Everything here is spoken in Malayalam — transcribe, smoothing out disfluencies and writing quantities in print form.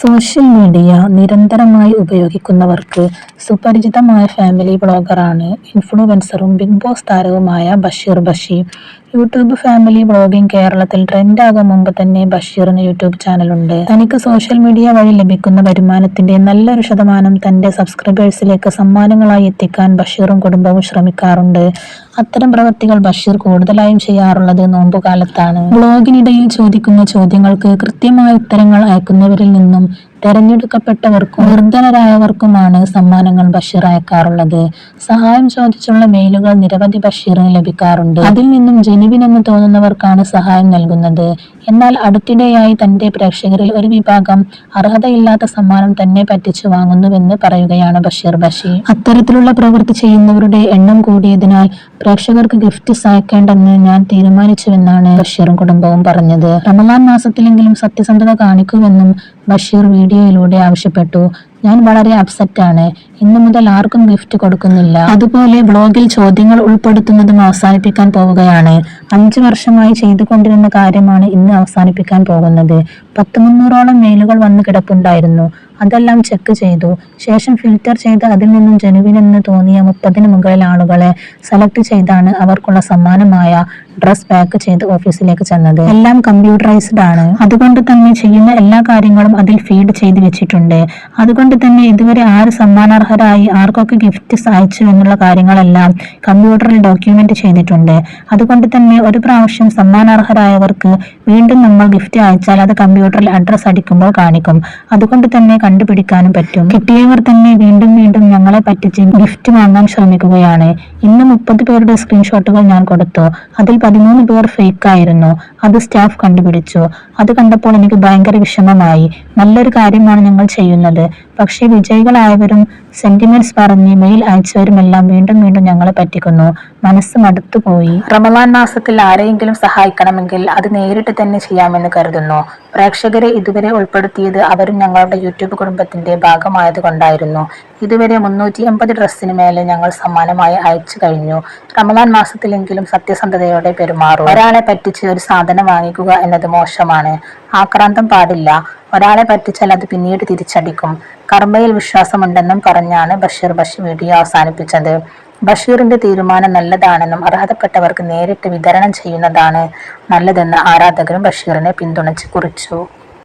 സോഷ്യൽ മീഡിയ നിരന്തരമായി ഉപയോഗിക്കുന്നവർക്ക് സുപരിചിതമായ ഫാമിലി വ്ളോഗറാണ് ഇൻഫ്ലുവൻസറും ബിഗ് ബോസ് താരവുമായ Basheer Bashi. YouTube family vlogging കേരളത്തിൽ ട്രെൻഡാകും മുമ്പ് തന്നെ ബഷീറിന് യൂട്യൂബ് ചാനലുണ്ട്. തനിക്ക് സോഷ്യൽ മീഡിയ വഴി ലഭിക്കുന്ന വരുമാനത്തിന്റെ നല്ലൊരു ശതമാനം തന്റെ സബ്സ്ക്രൈബേഴ്സിലേക്ക് സമ്മാനങ്ങളായി എത്തിക്കാൻ ബഷീറും കുടുംബവും ശ്രമിക്കാറുണ്ട്. അത്തരം പ്രവൃത്തികൾ ബഷീർ കൂടുതലായും ചെയ്യാറുള്ളത് നോമ്പുകാലത്താണ്. വ്ളോഗിനിടയിൽ ചോദിക്കുന്ന ചോദ്യങ്ങൾക്ക് കൃത്യമായ ഉത്തരങ്ങൾ അയക്കുന്നവരിൽ നിന്നും തെരഞ്ഞെടുക്കപ്പെട്ടവർക്കും നിർധനരായവർക്കുമാണ് സമ്മാനങ്ങൾ ബഷീർ അയക്കാറുള്ളത്. സഹായം ചോദിച്ചുള്ള മെയിലുകൾ നിരവധി ബഷീറിന് ലഭിക്കാറുണ്ട്. അതിൽ നിന്നും ജെനുവിൻ എന്ന് തോന്നുന്നവർക്കാണ് സഹായം നൽകുന്നത്. എന്നാൽ അടുത്തിടെയായി തന്റെ പ്രേക്ഷകരിൽ ഒരു വിഭാഗം അർഹതയില്ലാത്ത സമ്മാനം തന്നെ പറ്റിച്ചു വാങ്ങുന്നുവെന്ന് പറയുകയാണ് ബഷീർ ബഷി. അത്തരത്തിലുള്ള പ്രവൃത്തി ചെയ്യുന്നവരുടെ എണ്ണം കൂടിയതിനാൽ പ്രേക്ഷകർക്ക് ഗിഫ്റ്റ്സ് അയക്കേണ്ടെന്ന് ഞാൻ തീരുമാനിച്ചുവെന്നാണ് ബഷീറും കുടുംബവും പറഞ്ഞത്. റമദാൻ മാസത്തിലെങ്കിലും സത്യസന്ധത കാണിക്കുമെന്നും ബഷീർ വീഡിയോയിലൂടെ ആവശ്യപ്പെട്ടു. ഞാൻ വളരെ അപ്സെറ്റാണ്. ഇന്നു മുതൽ ആർക്കും ഗിഫ്റ്റ് കൊടുക്കുന്നില്ല. അതുപോലെ വ്ളോഗിൽ ചോദ്യങ്ങൾ ഉൾപ്പെടുത്തുന്നതും അവസാനിപ്പിക്കാൻ പോവുകയാണ്. 5 വർഷമായി ചെയ്തുകൊണ്ടിരുന്ന കാര്യമാണ് ഇന്ന് അവസാനിപ്പിക്കാൻ പോകുന്നത്. 300ഓളം മെയിലുകൾ വന്നു കിടപ്പുണ്ടായിരുന്നു. അതെല്ലാം ചെക്ക് ചെയ്തു ശേഷം ഫിൽറ്റർ ചെയ്ത് അതിൽ നിന്നും ജെനുവിനെന്ന് തോന്നിയ 30-ന് മുകളിൽ ആളുകളെ സെലക്ട് ചെയ്താണ് അവർക്കുള്ള സമ്മാനമായ ഡ്രസ് പാക്ക് ചെയ്ത് ഓഫീസിലേക്ക് ചെന്നത്. എല്ലാം കമ്പ്യൂട്ടറൈസ്ഡ് ആണ്. അതുകൊണ്ട് തന്നെ ചെയ്യുന്ന എല്ലാ കാര്യങ്ങളും അതിൽ ഫീഡ് ചെയ്ത് വെച്ചിട്ടുണ്ട്. അതുകൊണ്ട് തന്നെ ഇതുവരെ ആര് സമ്മാനാർഹരായി ആർക്കൊക്കെ ഗിഫ്റ്റ്സ് അയച്ചു എന്നുള്ള കാര്യങ്ങളെല്ലാം കമ്പ്യൂട്ടറിൽ ഡോക്യുമെന്റ് ചെയ്തിട്ടുണ്ട്. അതുകൊണ്ട് തന്നെ ഒരു പ്രാവശ്യം സമ്മാനാർഹരായവർക്ക് വീണ്ടും നമ്മൾ ഗിഫ്റ്റ് അയച്ചാൽ അത് കമ്പ്യൂട്ടറിൽ അഡ്രസ് അടിക്കുമ്പോൾ കാണിക്കും. അതുകൊണ്ട് തന്നെ കണ്ടുപിടിക്കാനും പറ്റും. കിട്ടിയവർ തന്നെ വീണ്ടും വീണ്ടും ഞങ്ങളെ പറ്റിച്ച് ഗിഫ്റ്റ് വാങ്ങാൻ ശ്രമിക്കുകയാണ്. ഇന്ന് 30 പേരുടെ സ്ക്രീൻഷോട്ടുകൾ ഞാൻ കൊടുത്തു. അതിൽ 13 പേർ ഫേക്ക് ആയിരുന്നു. അത് സ്റ്റാഫ് കണ്ടുപിടിച്ചു. അത് കണ്ടപ്പോൾ എനിക്ക് ഭയങ്കര വിഷമമായി. നല്ലൊരു കാര്യമാണ് ഞങ്ങൾ ചെയ്യുന്നത്. പക്ഷേ വിജയികളായവരും സെന്റിമെന്റ്സ് പറഞ്ഞ് മെയിൽ അയച്ചവരുമെല്ലാം വീണ്ടും വീണ്ടും ഞങ്ങളെ പറ്റിക്കുന്നു. മനസ്സ് മടുത്തുപോയി. റമദാൻ മാസത്തിൽ ആരെയെങ്കിലും സഹായിക്കണമെങ്കിൽ അത് നേരിട്ട് തന്നെ ചെയ്യാമെന്ന് കരുതുന്നു. പ്രേക്ഷകരെ ഇതുവരെ ഉൾപ്പെടുത്തിയത് അവരും ഞങ്ങളുടെ യൂട്യൂബ് കുടുംബത്തിന്റെ ഭാഗമായത് കൊണ്ടായിരുന്നു. ഇതുവരെ 380 ഡ്രസ്സിന് മേലെ ഞങ്ങൾ സമ്മാനമായി അയച്ചു കഴിഞ്ഞു. റമദാൻ മാസത്തിലെങ്കിലും സത്യസന്ധതയോടെ പെരുമാറും. ഒരാളെ പറ്റിച്ച് ഒരു സാധനം വാങ്ങിക്കുക എന്നത് മോശമാണ്. ആക്രാന്തം പാടില്ല. ഒരാളെ പറ്റിച്ചാൽ അത് പിന്നീട് തിരിച്ചടിക്കും. കർമ്മയിൽ വിശ്വാസമുണ്ടെന്നും പറഞ്ഞാണ് ബഷീർ ബഷി വീഡിയോ അവസാനിപ്പിച്ചത്. ബഷീറിന്റെ തീരുമാനം നല്ലതാണെന്നും അർഹതപ്പെട്ടവർക്ക് നേരിട്ട് വിതരണം ചെയ്യുന്നതാണ് നല്ലതെന്ന് ആരാധകരും ബഷീറിനെ പിന്തുണച്ച് കുറിച്ചു.